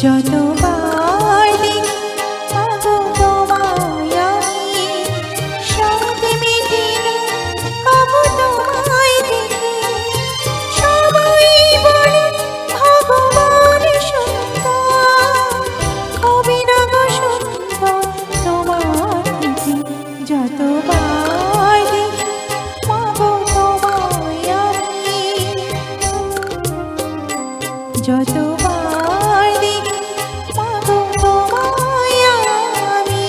যতবার দেখি মাগো তোমায় আমি, শান্তি মেটে না কবু তোমায় দেখে। সবাই বলে ভগবান সুন্দর, হবে না গো সুন্দর তোমার থেকে। যতবার দেখি মাগো তোমায় আমি, যতবার দেখি মাগো তোমায় আমি।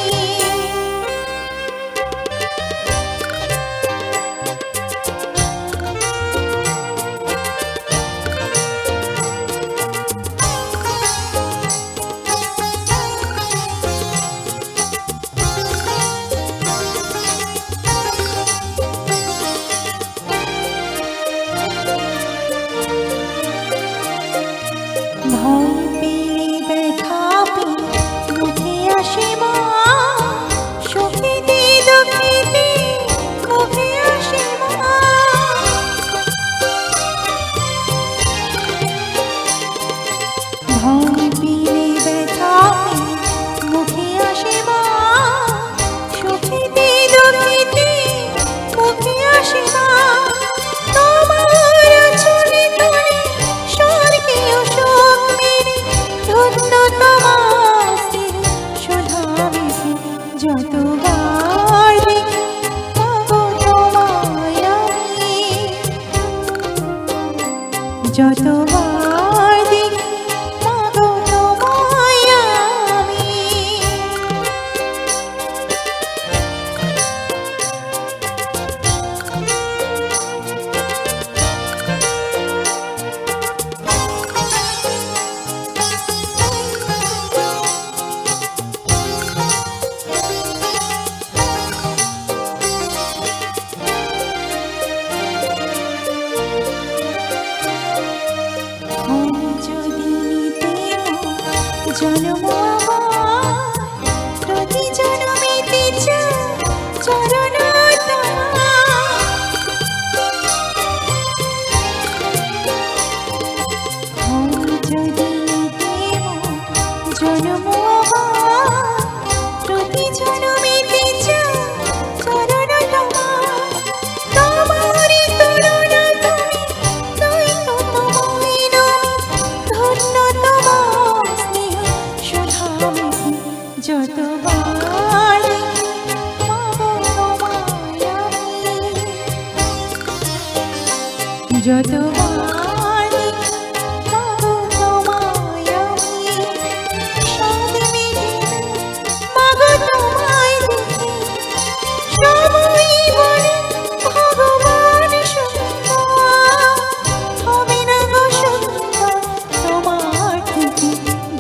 ভয় পেলে ব্যথা পেলে মুখে আসে মা, সুখেতে দুঃখেতে মুখে আসে মা। ভয় পেলে ব্যথা পেলে মুখে আসে মা, সুখেতে দুঃখেতে মুখে আসে মা। তোমার চলে ধরে স্বর্গীয় সুখ মেরে, ধন্য তোমার স্নেহ সুধা বেশি। যতবার দেখি মাগো তোমায় আমি, যতবার দেখি মাগো তোমায় আমি। যদি নিতে জন্ম আমার, প্রতি জন্মেতে চাই চরণ তোমার। যদি নিতে জন্ম আমার, প্রতি জন্মেতে চাই চরণ তোমার। তোমারই তুলনা তুমি নয়তো তোমায় নয়, ধন্য তোমার স্নেহ সুধা বেশি। যতবার দেখি মাগো তোমায় আমি, যতবার দেখি মাগো তোমায় আমি। শান্তি মেটে না মাগো তোমায় দেখে। সবাই বলে ভগবান সুন্দর, হবে না গো সুন্দর তোমার থেকে।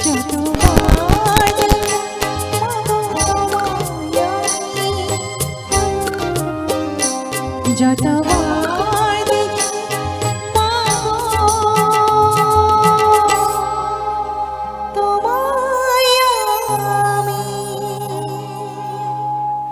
যতবার দেখি মাগো তোমায় আমি, যতবার